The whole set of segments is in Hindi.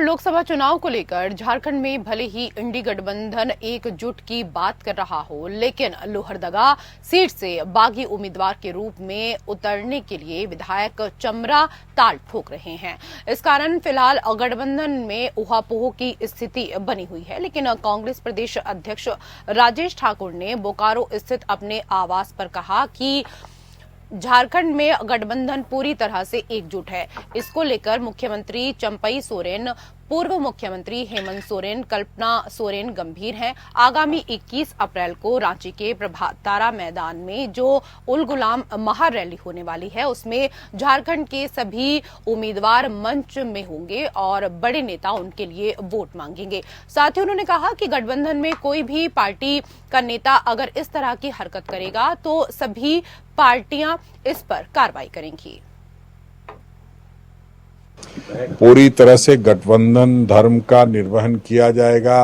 लोकसभा चुनाव को लेकर झारखंड में भले ही इंडी गठबंधन एकजुट की बात कर रहा हो, लेकिन लोहरदगा सीट से बागी उम्मीदवार के रूप में उतरने के लिए विधायक चमरा ताल ठोक रहे हैं। इस कारण फिलहाल गठबंधन में ऊहापोह की स्थिति बनी हुई है। लेकिन कांग्रेस प्रदेश अध्यक्ष राजेश ठाकुर ने बोकारो स्थित अपने आवास पर कहा कि झारखंड में गठबंधन पूरी तरह से एकजुट है। इसको लेकर मुख्यमंत्री चंपई सोरेन, पूर्व मुख्यमंत्री हेमंत सोरेन, कल्पना सोरेन गंभीर हैं। आगामी 21 अप्रैल को रांची के प्रभात तारा मैदान में जो उल गुलाम महारैली होने वाली है, उसमें झारखंड के सभी उम्मीदवार मंच में होंगे और बड़े नेता उनके लिए वोट मांगेंगे। साथ ही उन्होंने कहा कि गठबंधन में कोई भी पार्टी का नेता अगर इस तरह की हरकत करेगा तो सभी पार्टियां इस पर कार्रवाई करेंगी। पूरी तरह से गठबंधन धर्म का निर्वहन किया जाएगा।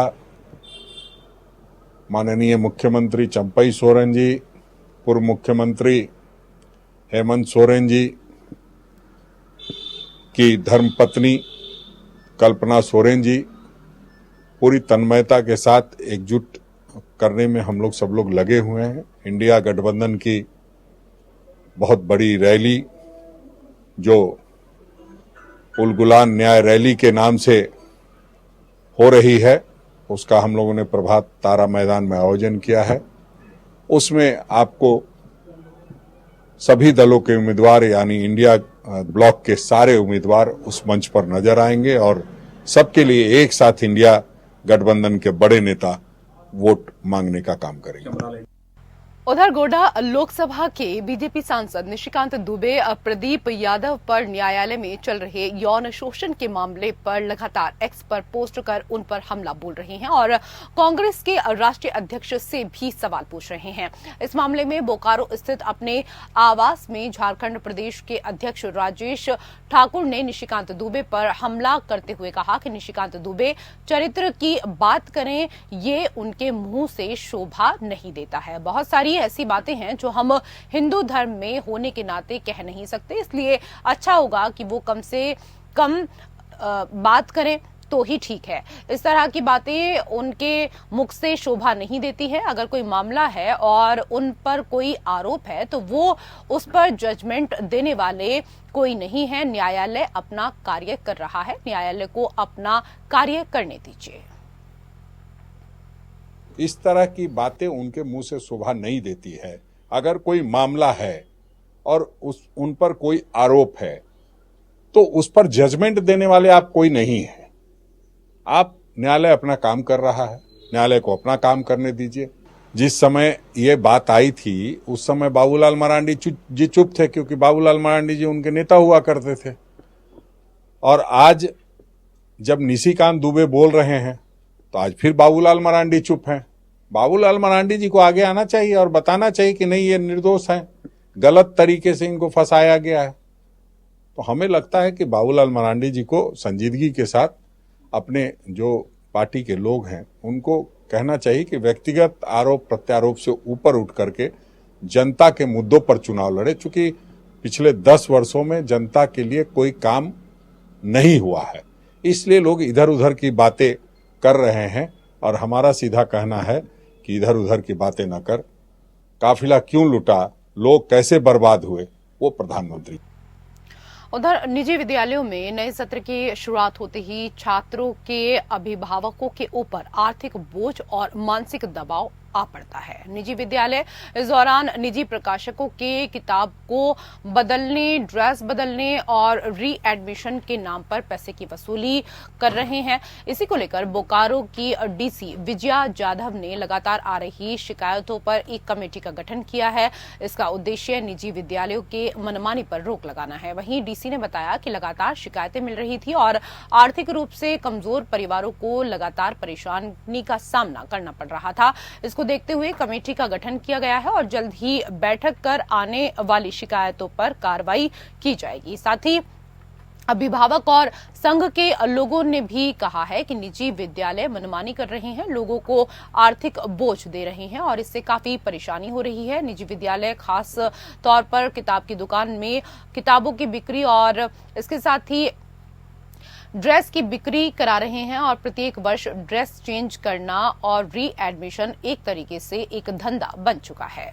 माननीय मुख्यमंत्री चंपई सोरेन जी, पूर्व मुख्यमंत्री हेमंत सोरेन जी की धर्मपत्नी कल्पना सोरेन जी पूरी तन्मयता के साथ एकजुट करने में हम लोग सब लोग लगे हुए हैं। इंडिया गठबंधन की बहुत बड़ी रैली जो उल गुलाम न्याय रैली के नाम से हो रही है, उसका हम लोगों ने प्रभात तारा मैदान में आयोजन किया है। उसमें आपको सभी दलों के उम्मीदवार यानी इंडिया ब्लॉक के सारे उम्मीदवार उस मंच पर नजर आएंगे और सबके लिए एक साथ इंडिया गठबंधन के बड़े नेता वोट मांगने का काम करेंगे। उधर गोड्डा लोकसभा के बीजेपी सांसद निशिकांत दुबे प्रदीप यादव पर न्यायालय में चल रहे यौन शोषण के मामले पर लगातार एक्स पर पोस्ट कर उन पर हमला बोल रहे हैं और कांग्रेस के राष्ट्रीय अध्यक्ष से भी सवाल पूछ रहे हैं। इस मामले में बोकारो स्थित अपने आवास में झारखंड प्रदेश के अध्यक्ष राजेश ठाकुर ने निशिकांत दुबे पर हमला करते हुए कहा कि निशिकांत दुबे चरित्र की बात करें, ये उनके मुंह से शोभा नहीं देता है। बहुत सारी ऐसी बातें हैं जो हम हिंदू धर्म में होने के नाते कह नहीं सकते, इसलिए अच्छा होगा कि वो कम से कम बात करें तो ही ठीक है। इस तरह की बातें उनके मुख से शोभा नहीं देती है। अगर कोई मामला है और उन पर कोई आरोप है तो वो उस पर जजमेंट देने वाले कोई नहीं है। न्यायालय अपना कार्य कर रहा है, न्यायालय को अपना कार्य करने दीजिए। इस तरह की बातें उनके मुंह से शोभा नहीं देती है। अगर कोई मामला है और उन पर कोई आरोप है तो उस पर जजमेंट देने वाले आप कोई नहीं है। आप न्यायालय अपना काम कर रहा है, न्यायालय को अपना काम करने दीजिए। जिस समय ये बात आई थी उस समय बाबूलाल मरांडी जी चुप थे, क्योंकि बाबूलाल मरांडी जी उनके नेता हुआ करते थे। और आज जब निशिकांत दुबे बोल रहे हैं तो आज फिर बाबूलाल मरांडी चुप हैं। बाबूलाल मरांडी जी को आगे आना चाहिए और बताना चाहिए कि नहीं, ये निर्दोष हैं, गलत तरीके से इनको फंसाया गया है। तो हमें लगता है कि बाबूलाल मरांडी जी को संजीदगी के साथ अपने जो पार्टी के लोग हैं उनको कहना चाहिए कि व्यक्तिगत आरोप प्रत्यारोप से ऊपर उठ करके जनता के मुद्दों पर चुनाव लड़े। चूंकि पिछले 10 वर्षों में जनता के लिए कोई काम नहीं हुआ है, इसलिए लोग इधर उधर की बातें कर रहे हैं। और हमारा सीधा कहना है कि इधर उधर की बातें न कर, काफिला क्यों लुटा, लोग कैसे बर्बाद हुए, वो प्रधानमंत्री। उधर निजी विद्यालयों में नए सत्र की शुरुआत होते ही छात्रों के अभिभावकों के ऊपर आर्थिक बोझ और मानसिक दबाव आ पड़ता है। निजी विद्यालय इस दौरान निजी प्रकाशकों के किताब को बदलने, ड्रेस बदलने और री एडमिशन के नाम पर पैसे की वसूली कर रहे हैं। इसी को लेकर बोकारो की डीसी विजया जाधव ने लगातार आ रही शिकायतों पर एक कमेटी का गठन किया है। इसका उद्देश्य निजी विद्यालयों के मनमानी पर रोक लगाना है। वहीं डीसी ने बताया कि लगातार शिकायतें मिल रही थी और आर्थिक रूप से कमजोर परिवारों को लगातार परेशानी का सामना करना पड़ रहा था। इसको देखते हुए कमेटी का गठन किया गया है और जल्द ही बैठक कर आने वाली शिकायतों पर कार्रवाई की जाएगी। साथ ही अभिभावक और संघ के लोगों ने भी कहा है कि निजी विद्यालय मनमानी कर रहे हैं, लोगों को आर्थिक बोझ दे रहे हैं और इससे काफी परेशानी हो रही है। निजी विद्यालय खास तौर पर किताब की दुकान में किताबों की बिक्री और इसके साथ ही ड्रेस की बिक्री करा रहे हैं और प्रत्येक वर्ष ड्रेस चेंज करना और री एडमिशन एक तरीके से एक धंधा बन चुका है।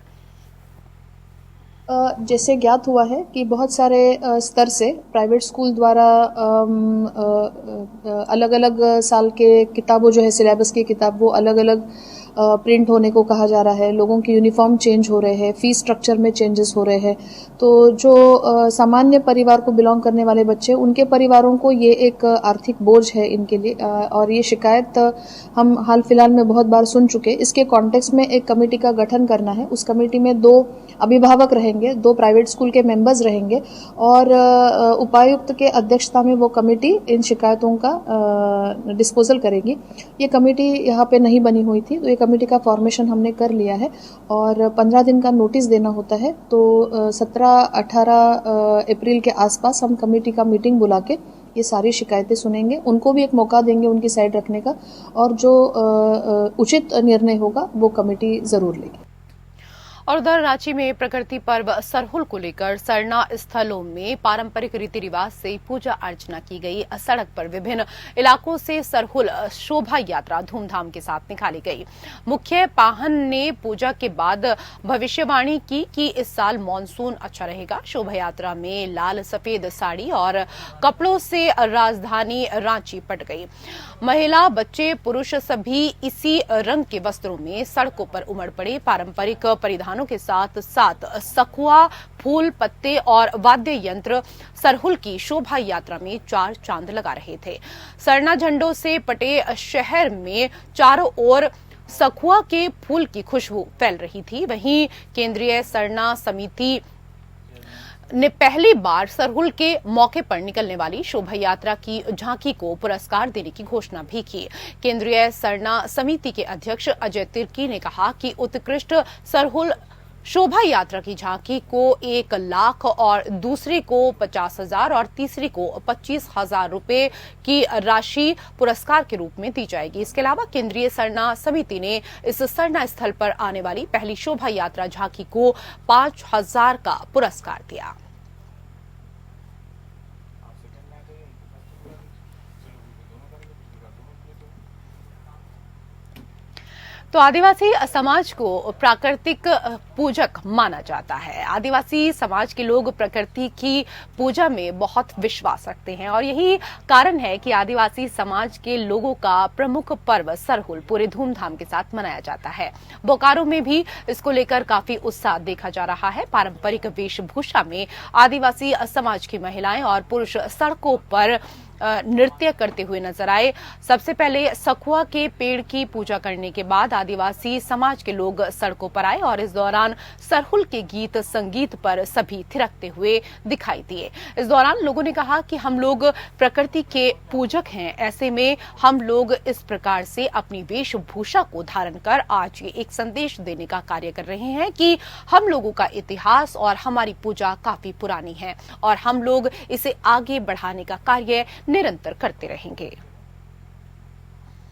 जैसे ज्ञात हुआ है कि बहुत सारे स्तर से प्राइवेट स्कूल द्वारा अलग अलग साल के किताबों जो है सिलेबस की किताब वो अलग अलग प्रिंट होने को कहा जा रहा है। लोगों की यूनिफॉर्म चेंज हो रहे हैं, फीस स्ट्रक्चर में चेंजेस हो रहे हैं। तो जो सामान्य परिवार को बिलोंग करने वाले बच्चे, उनके परिवारों को ये एक आर्थिक बोझ है इनके लिए, और ये शिकायत हम हाल फिलहाल में बहुत बार सुन चुके। इसके कॉन्टेक्स्ट में एक कमेटी का गठन करना है। उस कमेटी में 2 अभिभावक रहेंगे, 2 प्राइवेट स्कूल के मेंबर्स रहेंगे और उपायुक्त के अध्यक्षता में वो कमेटी इन शिकायतों का डिस्पोजल करेगी। ये कमेटी यहाँ पे नहीं बनी हुई थी, तो ये कमेटी का फॉर्मेशन हमने कर लिया है और 15 दिन का नोटिस देना होता है। तो 17-18 अप्रैल के आसपास हम कमेटी का मीटिंग बुला के ये सारी शिकायतें सुनेंगे, उनको भी एक मौका देंगे उनकी साइड रखने का, और जो उचित निर्णय होगा वो कमेटी जरूर लेगी। और उधर रांची में प्रकृति पर्व सरहुल को लेकर सरना स्थलों में पारंपरिक रीति रिवाज से पूजा अर्चना की गई। सड़क पर विभिन्न इलाकों से सरहुल शोभा यात्रा धूमधाम के साथ निकाली गई। मुख्य पाहन ने पूजा के बाद भविष्यवाणी की कि इस साल मॉनसून अच्छा रहेगा। शोभा यात्रा में लाल सफेद साड़ी और कपड़ों से राजधानी रांची पट गई। महिला, बच्चे, पुरुष सभी इसी रंग के वस्त्रों में सड़कों पर उमड़ पड़े। पारंपरिक परिधान के साथ साथ सखुआ, फूल, पत्ते और वाद्य यंत्र सरहुल की शोभा यात्रा में 4 चांद लगा रहे थे। सरना झंडों से पटे शहर में चारों ओर सखुआ के फूल की खुशबू फैल रही थी। वहीं केंद्रीय सरना समिति ने पहली बार सरहुल के मौके पर निकलने वाली शोभा यात्रा की झांकी को पुरस्कार देने की घोषणा भी की। केंद्रीय सरना समिति के अध्यक्ष अजय तिर्की ने कहा कि उत्कृष्ट सरहुल शोभा यात्रा की झांकी को 1 लाख और दूसरे को 50,000 और तीसरी को 25,000 रुपए की राशि पुरस्कार के रूप में दी जाएगी। इसके अलावा केंद्रीय सरना समिति ने इस सरना स्थल पर आने वाली पहली शोभा यात्रा झांकी को 5,000 का पुरस्कार दिया। तो आदिवासी समाज को प्राकृतिक पूजक माना जाता है। आदिवासी समाज के लोग प्रकृति की पूजा में बहुत विश्वास रखते हैं और यही कारण है कि आदिवासी समाज के लोगों का प्रमुख पर्व सरहुल पूरे धूमधाम के साथ मनाया जाता है। बोकारो में भी इसको लेकर काफी उत्साह देखा जा रहा है। पारंपरिक वेशभूषा में आदिवासी समाज की महिलाएं और पुरुष सड़कों पर नृत्य करते हुए नजर आए। सबसे पहले सखुआ के पेड़ की पूजा करने के बाद आदिवासी समाज के लोग सड़कों पर आए और इस दौरान सरहुल के गीत संगीत पर सभी थिरकते हुए दिखाई दिए। इस दौरान लोगों ने कहा कि हम लोग प्रकृति के पूजक हैं, ऐसे में हम लोग इस प्रकार से अपनी वेशभूषा को धारण कर आज ये एक संदेश देने का कार्य कर रहे हैं कि हम लोगों का इतिहास और हमारी पूजा काफी पुरानी है और हम लोग इसे आगे बढ़ाने का कार्य निरंतर करते रहेंगे।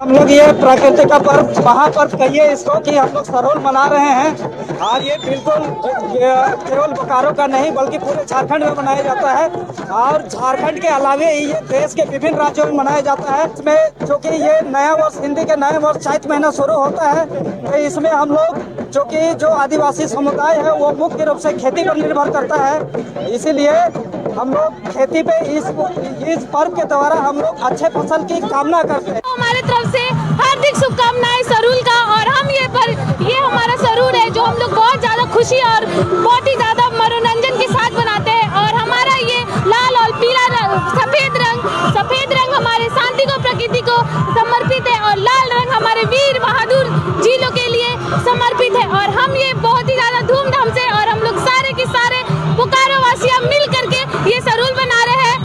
हम लोग ये प्रकृति का पर्व महापर्व कहिए इसको कि हम लोग सरहुल मना रहे हैं और ये बिल्कुल केवल बोकारो का नहीं बल्कि पूरे झारखंड में मनाया जाता है और झारखंड के अलावे ये देश के विभिन्न राज्यों में मनाया जाता है। इसमें जो कि ये नया वर्ष, हिंदी के नए वर्ष चैत महीना शुरू होता है, तो इसमें हम लोग जो आदिवासी समुदाय है वो मुख्य रूप से खेती पर निर्भर करता है, इसीलिए हम लोग खेती पे इस पर्व के द्वारा हम लोग अच्छे फसल की कामना करते हैं। हमारे तरफ से हार्दिक शुभकामनाएं सरहुल का, और हम ये हमारा सरहुल है जो हम लोग बहुत ज्यादा खुशी और बहुत ही ज्यादा मनोरंजन के साथ बनाते हैं। और हमारा ये लाल और पीला रंग, सफेद रंग हमारे शांति को, प्रकृति को समर्पित है और लाल रंग हमारे वीर बहादुर जिलों के लिए समर्पित है। और हम ये बहुत ही ज्यादा धूमधाम से और हम लोग सारे के सारे बोकारो वासियां मिल करके ये सरहुल बना रहे हैं।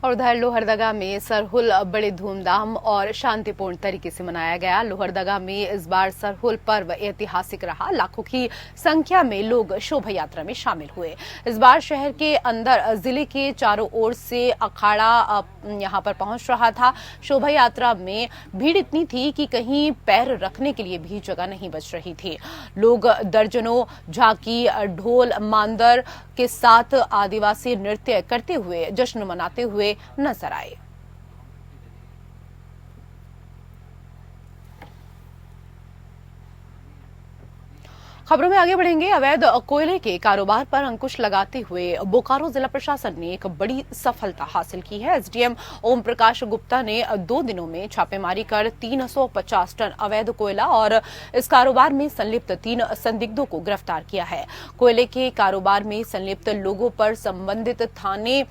और उधर लोहरदगा में सरहुल बड़े धूमधाम और शांतिपूर्ण तरीके से मनाया गया। लोहरदगा में इस बार सरहुल पर्व ऐतिहासिक रहा। लाखों की संख्या में लोग शोभा यात्रा में शामिल हुए। इस बार शहर के अंदर जिले के चारों ओर से अखाड़ा यहां पर पहुंच रहा था। शोभा यात्रा में भीड़ इतनी थी कि कहीं पैर रखने के लिए भी जगह नहीं बच रही थी। लोग दर्जनों झांकी, ढोल, मांदर के साथ आदिवासी नृत्य करते हुए जश्न मनाते हुए हुए नजर आए। खबरों में आगे बढ़ेंगे। अवैध कोयले के कारोबार पर अंकुश लगाते हुए बोकारो जिला प्रशासन ने एक बड़ी सफलता हासिल की है। एसडीएम ओम प्रकाश गुप्ता ने 2 दिनों में छापेमारी कर 350 टन अवैध कोयला और इस कारोबार में संलिप्त 3 संदिग्धों को गिरफ्तार किया है। कोयले के कारोबार में संलिप्त लोगों पर संबंधित थाने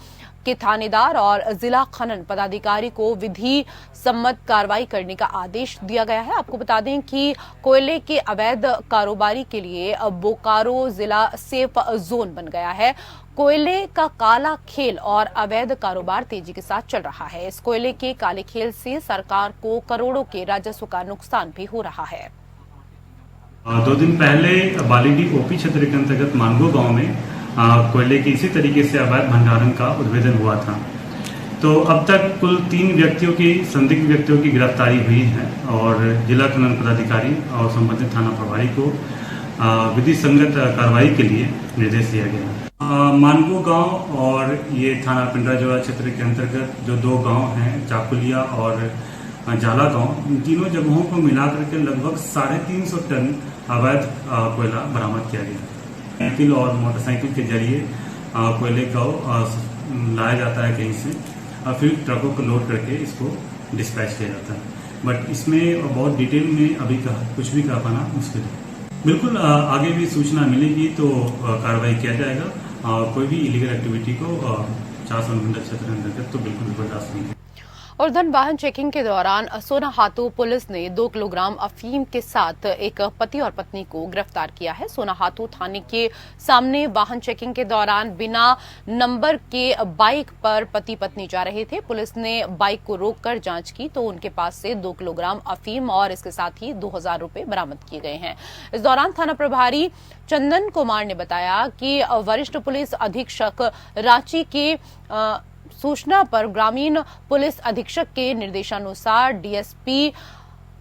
के थानेदार और जिला खनन पदाधिकारी को विधि सम्मत कार्रवाई करने का आदेश दिया गया है। आपको बता दें कि कोयले के अवैध कारोबारी के लिए बोकारो जिला सेफ जोन बन गया है। कोयले का काला खेल और अवैध कारोबार तेजी के साथ चल रहा है। इस कोयले के काले खेल से सरकार को करोड़ों के राजस्व का नुकसान भी हो रहा है। 2 दिन पहले बालीडीह ओपी क्षेत्र के अंतर्गत मानगो गांव में कोयले के इसी तरीके से अवैध भंडारण का उद्भेदन हुआ था। तो अब तक कुल 3 संदिग्ध व्यक्तियों की गिरफ्तारी हुई है और जिला खनन पदाधिकारी और संबंधित थाना प्रभारी को विधि संगत कार्रवाई के लिए निर्देश दिया गया। मानगो गांव और ये थाना पिंडराजोड़ा क्षेत्र के अंतर्गत जो 2 गांव हैं, चाकुलिया और जाला गांव, इन तीनों जगहों को मिलाकर के लगभग 350 टन अवैध कोयला बरामद किया गया। साइकिल और मोटरसाइकिल के जरिए कोयले को लाया जाता है कहीं से और फिर ट्रकों को लोड करके इसको डिस्पैच किया जाता है। बट इसमें बहुत डिटेल में अभी कुछ भी कह पाना मुश्किल है। बिल्कुल आगे भी सूचना मिलेगी तो कार्रवाई किया जाएगा। कोई भी इलीगल एक्टिविटी को 400 क्षेत्र अंतर्गत तो बिल्कुल बर्दाश्त नहीं है। और धन वाहन चेकिंग के दौरान सोनाहातू पुलिस ने 2 किलोग्राम अफीम के साथ एक पति और पत्नी को गिरफ्तार किया है। सोनाहातू थाने के सामने वाहन चेकिंग के दौरान बिना नंबर के बाइक पर पति पत्नी जा रहे थे। पुलिस ने बाइक को रोककर जांच की तो उनके पास से 2 किलोग्राम अफीम और इसके साथ ही 2000 रुपए बरामद किए गए हैं। इस दौरान थाना प्रभारी चंदन कुमार ने बताया कि वरिष्ठ पुलिस अधीक्षक रांची के सूचना पर ग्रामीण पुलिस अधीक्षक के निर्देशानुसार डीएसपी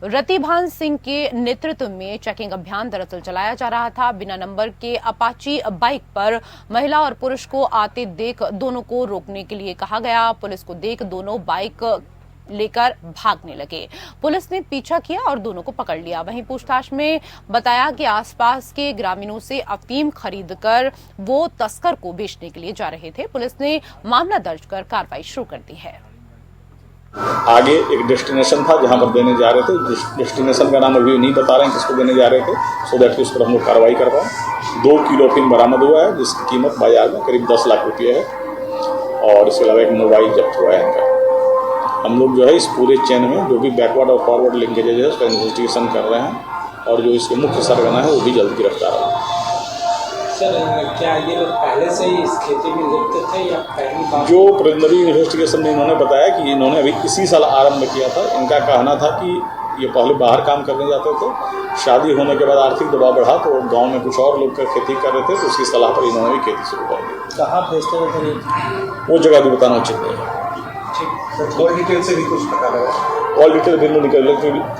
रतिभान सिंह के नेतृत्व में चेकिंग अभियान दरअसल चलाया जा रहा था। बिना नंबर के अपाची बाइक पर महिला और पुरुष को आते देख दोनों को रोकने के लिए कहा गया। पुलिस को देख दोनों बाइक लेकर भागने लगे। पुलिस ने पीछा किया और दोनों को पकड़ लिया। वहीं पूछताछ में बताया कि आसपास के ग्रामीणों से अफीम खरीदकर वो तस्कर को बेचने के लिए जा रहे थे। पुलिस ने मामला दर्ज कर कार्रवाई शुरू कर दी है। आगे एक डेस्टिनेशन था जहां पर देने जा रहे थे। डेस्टिनेशन का नाम अभी नहीं बता रहे हैं किसको देने जा रहे थे, सो दैट उस पर हम लोग कार्रवाई कर रहे हैं। 2 किलो अफीम बरामद हुआ है जिसकी कीमत बाजार में करीब 10 लाख रुपये है और इसके अलावा एक मोबाइल जब्त हुआ है इनका। हम लोग जो है इस पूरे चेन में जो भी बैकवर्ड और फॉरवर्ड लिंकेजेज है उसका इन्वेस्टिगेशन कर रहे हैं और जो इसके मुख्य सरगना है वो भी जल्द गिरफ्तार होगा। सर, क्या ये लोग पहले से ही इस खेती में लिप्त थे या पहली बार? जो प्रिलिमिनरी इन्वेस्टिगेशन में इन्होंने बताया कि इन्होंने अभी इसी साल आरंभ किया था। इनका कहना था कि ये पहले बाहर काम करने जाते थे, शादी होने के बाद आर्थिक दबाव बढ़ा तो गांव में कुछ और लोग खेती कर रहे थे तो उसकी सलाह पर इन्होंने भी खेती शुरू कर दी। कहाँ भेजते थे? वो जगह भी बताना उचित नहीं है। कॉल डिटेल से भी कुछ पता लगा? कॉल डिटेल बिल्कुल निकल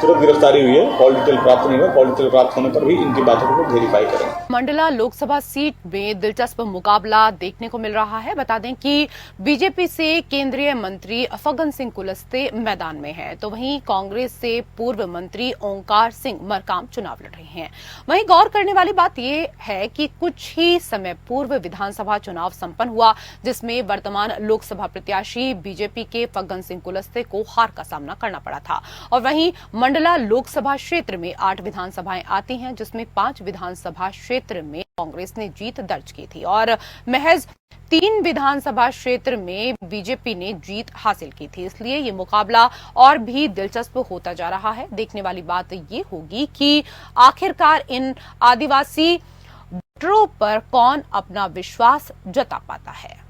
तुरंत गिरफ्तारी हुई है। कॉल डिटेल प्राप्त नहीं हुआ। कॉल डिटेल प्राप्त होने पर भी इनकी बातों को वेरीफाई करेंगे। मंडला लोकसभा सीट में दिलचस्प मुकाबला देखने को मिल रहा है। बता दें कि बीजेपी से केंद्रीय मंत्री फग्गन सिंह कुलस्ते मैदान में हैं, तो वहीं कांग्रेस से पूर्व मंत्री ओंकार सिंह मरकाम चुनाव लड़ रहे हैं। वहीं गौर करने वाली बात यह है कि कुछ ही समय पूर्व विधानसभा चुनाव संपन्न हुआ जिसमें वर्तमान लोकसभा प्रत्याशी बीजेपी के फग्गन सिंह कुलस्ते को हार का सामना करना पड़ा था। और वहीं मंडला लोकसभा क्षेत्र में 8 विधानसभाएं आती हैं जिसमें 5 विधानसभा क्षेत्र में कांग्रेस ने जीत दर्ज की थी और महज 3 विधानसभा क्षेत्र में बीजेपी ने जीत हासिल की थी। इसलिए ये मुकाबला और भी दिलचस्प होता जा रहा है। देखने वाली बात ये होगी कि आखिरकार इन आदिवासी वोटरों पर कौन अपना विश्वास जता पाता है।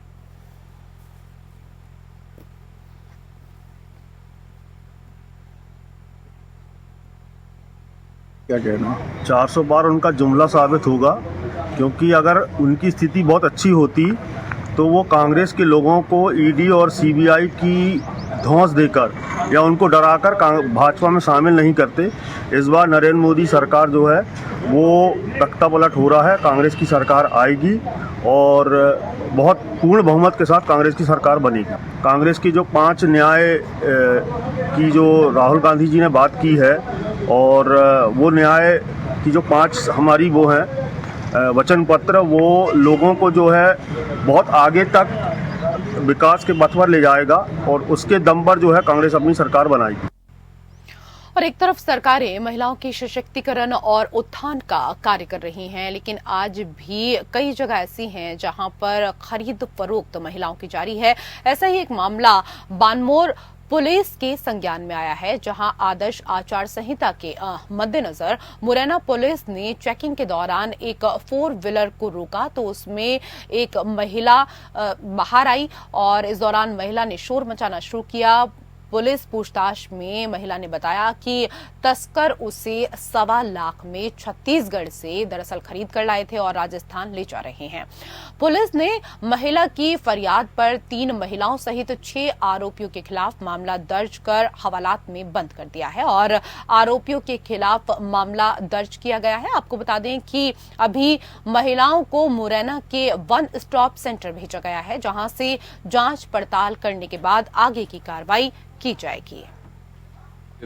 क्या कहना, 400 बार उनका जुमला साबित होगा, क्योंकि अगर उनकी स्थिति बहुत अच्छी होती तो वो कांग्रेस के लोगों को ईडी और सीबीआई की धौंस देकर या उनको डराकर भाजपा में शामिल नहीं करते। इस बार नरेंद्र मोदी सरकार जो है वो तख्ता पलट हो रहा है, कांग्रेस की सरकार आएगी और बहुत पूर्ण बहुमत के साथ कांग्रेस की सरकार बनेगी। कांग्रेस की जो 5 न्याय की जो राहुल गांधी जी ने बात की है और वो न्याय की जो 5 हमारी वो हैं वचन पत्र, वो लोगों को जो है बहुत आगे तक विकास के पथ पर ले जाएगा और उसके दम पर जो है कांग्रेस अपनी सरकार बनाएगी। और एक तरफ सरकारें महिलाओं के सशक्तिकरण और उत्थान का कार्य कर रही हैं, लेकिन आज भी कई जगह ऐसी हैं जहां पर खरीद फरोख्त महिलाओं की जारी है। ऐसा ही एक मामला बानमोर पुलिस के संज्ञान में आया है, जहां आदर्श आचार संहिता के मद्देनजर मुरैना पुलिस ने चेकिंग के दौरान एक 4 व्हीलर को रोका तो उसमें एक महिला बाहर आई और इस दौरान महिला ने शोर मचाना शुरू किया। पुलिस पूछताछ में महिला ने बताया कि तस्कर उसे 1.25 लाख में छत्तीसगढ़ से दरअसल खरीद कर लाए थे और राजस्थान ले जा रहे हैं। पुलिस ने महिला की फरियाद पर 3 महिलाओं सहित 6 आरोपियों के खिलाफ मामला दर्ज कर हवालात में बंद कर दिया है और आरोपियों के खिलाफ मामला दर्ज किया गया है। आपको बता दें कि अभी महिलाओं को मुरैना के 1 स्टॉप सेंटर भेजा गया है, जहां से जांच पड़ताल करने के बाद आगे की कार्रवाई की जाएगी।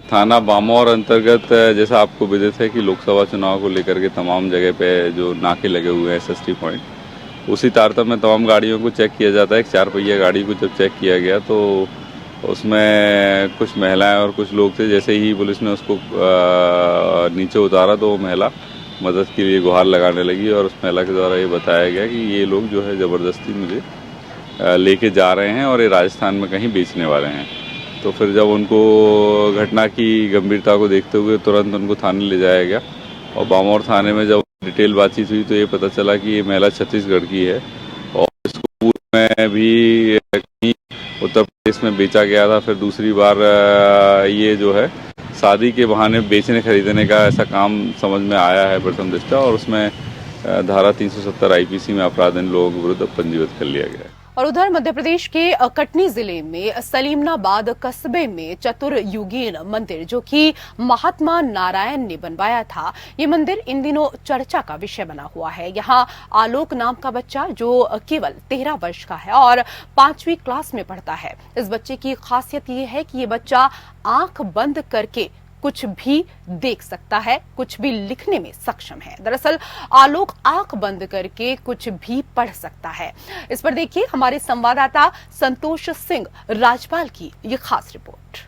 थाना बामौर अंतर्गत जैसा आपको विदित है कि लोकसभा चुनाव को लेकर के तमाम जगह पे जो नाके लगे हुए हैं SST पॉइंट, उसी तारतम्य में तमाम गाड़ियों को चेक किया जाता है। एक 4 पहिया गाड़ी को जब चेक किया गया तो उसमें कुछ महिलाएं और कुछ लोग थे। जैसे ही पुलिस ने उसको नीचे उतारा तो वो महिला मदद के लिए गुहार लगाने लगी और उस महिला के द्वारा ये बताया गया कि ये लोग जो है ज़बरदस्ती मुझे लेके जा रहे हैं और ये राजस्थान में कहीं बेचने वाले हैं। तो फिर जब उनको घटना की गंभीरता को देखते हुए तुरंत उनको थाने ले जाया गया और बामौर थाने में जब डिटेल बातचीत हुई तो ये पता चला कि ये महिला छत्तीसगढ़ की है और इसको पूर्व में भी कहीं उत्तर प्रदेश में बेचा गया था। फिर दूसरी बार ये जो है शादी के बहाने बेचने खरीदने का ऐसा काम समझ में आया है प्रथम दृष्टया और उसमें धारा 370 IPC में अपराध इन लोगों के विरुद्ध पंजीबद्ध कर लिया गया है। और उधर मध्य प्रदेश के कटनी जिले में सलीमनाबाद कस्बे में चतुर्युगीन मंदिर, जो कि महात्मा नारायण ने बनवाया था, ये मंदिर इन दिनों चर्चा का विषय बना हुआ है। यहाँ आलोक नाम का बच्चा जो केवल 13 वर्ष का है और 5वीं क्लास में पढ़ता है। इस बच्चे की खासियत ये है कि ये बच्चा आंख बंद करके कुछ भी देख सकता है, कुछ भी लिखने में सक्षम है। दरअसल आलोक आंख बंद करके कुछ भी पढ़ सकता है। इस पर देखिए हमारे संवाददाता संतोष सिंह राजपाल की ये खास रिपोर्ट।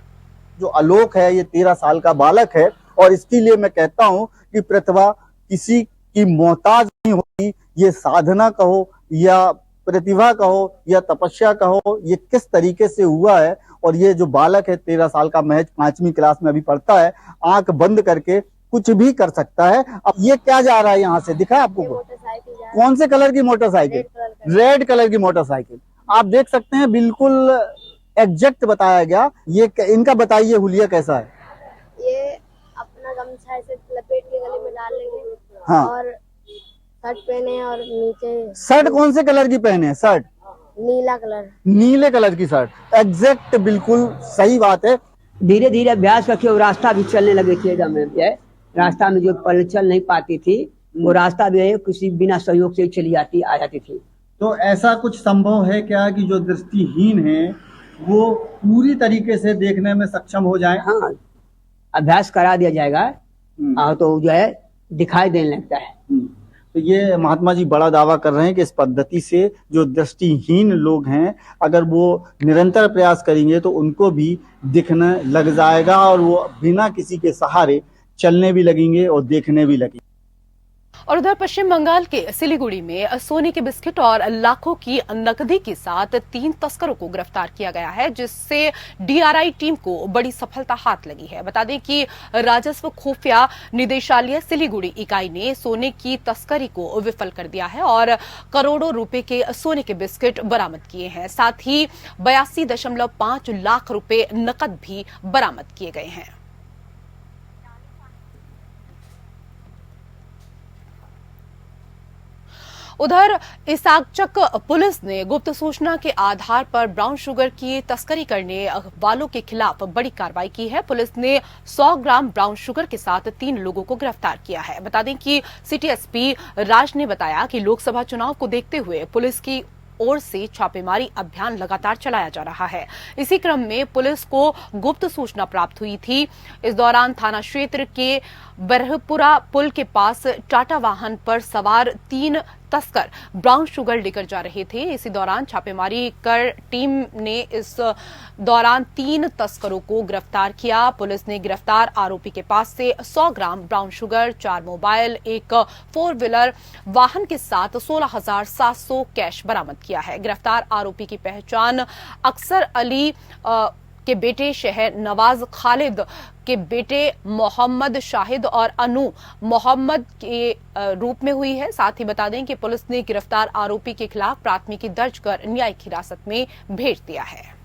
जो आलोक है ये 13 साल का बालक है और इसके लिए मैं कहता हूं कि प्रतिभा किसी की मोहताज नहीं होती। ये साधना कहो या प्रतिभा कहो या तपस्या कहो, ये किस तरीके से हुआ है। और ये जो बालक है 13 साल का, महज 5वीं क्लास में अभी पढ़ता है, आंख बंद करके कुछ भी कर सकता है। अब ये क्या जा रहा है यहाँ से दिखा आपको? कौन से कलर की मोटरसाइकिल? रेड कलर की मोटरसाइकिल। आप देख सकते हैं बिल्कुल एग्जैक्ट बताया गया। ये इनका बताइए हुलिया कैसा है? ये अपना गमछा ऐसे लपेट के गले में डाल लेंगे। हाँ। और शर्ट पहने और नीचे शर्ट कौन से कलर की पहने? शर्ट नीला कलर, नीले कलर की शर्ट। एग्जैक्ट बिल्कुल सही बात है। धीरे धीरे अभ्यास करके वो रास्ता भी चलने लगे थे। रास्ता में जो पहले चल नहीं पाती थी वो रास्ता भी किसी बिना सहयोग से चली आ जाती थी। तो ऐसा कुछ संभव है क्या कि जो दृष्टिहीन है वो पूरी तरीके से देखने में सक्षम हो जाए? हाँ, अभ्यास करा दिया जाएगा तो जो है दिखाई देने लगता है। तो ये महात्मा जी बड़ा दावा कर रहे हैं कि इस पद्धति से जो दृष्टिहीन लोग हैं, अगर वो निरंतर प्रयास करेंगे तो उनको भी दिखने लग जाएगा और वो बिना किसी के सहारे चलने भी लगेंगे और देखने भी लगेंगे। और उधर पश्चिम बंगाल के सिलीगुड़ी में सोने के बिस्किट और लाखों की नकदी के साथ 3 तस्करों को गिरफ्तार किया गया है, जिससे DRI टीम को बड़ी सफलता हाथ लगी है। बता दें कि राजस्व खुफिया निदेशालय सिलीगुड़ी इकाई ने सोने की तस्करी को विफल कर दिया है और करोड़ों रुपए के सोने के बिस्किट बरामद किए हैं। साथ ही 82.5 लाख रुपए नकद भी बरामद किए गए हैं। उधर इसाकचक पुलिस ने गुप्त सूचना के आधार पर ब्राउन शुगर की तस्करी करने वालों के खिलाफ बड़ी कार्रवाई की है। पुलिस ने 100 ग्राम ब्राउन शुगर के साथ 3 लोगों को गिरफ्तार किया है। बता दें कि सिटी एसपी राज ने बताया कि लोकसभा चुनाव को देखते हुए पुलिस की ओर से छापेमारी अभियान लगातार चलाया जा रहा है। इसी क्रम में पुलिस को गुप्त सूचना प्राप्त हुई थी। इस दौरान थाना क्षेत्र के बरहपुरा पुल के पास टाटा वाहन पर सवार 3 तस्कर ब्राउन शुगर लेकर जा रहे थे। इसी दौरान छापेमारी कर टीम ने इस दौरान 3 तस्करों को गिरफ्तार किया। पुलिस ने गिरफ्तार आरोपी के पास से 100 ग्राम ब्राउन शुगर, 4 मोबाइल, एक 4 व्हीलर वाहन के साथ 16,700 कैश बरामद किया है। गिरफ्तार आरोपी की पहचान अक्सर अली के बेटे शहर नवाज, खालिद के बेटे मोहम्मद शाहिद और अनु मोहम्मद के रूप में हुई है। साथ ही बता दें कि पुलिस ने गिरफ्तार आरोपी के खिलाफ प्राथमिकी दर्ज कर न्यायिक हिरासत में भेज दिया है।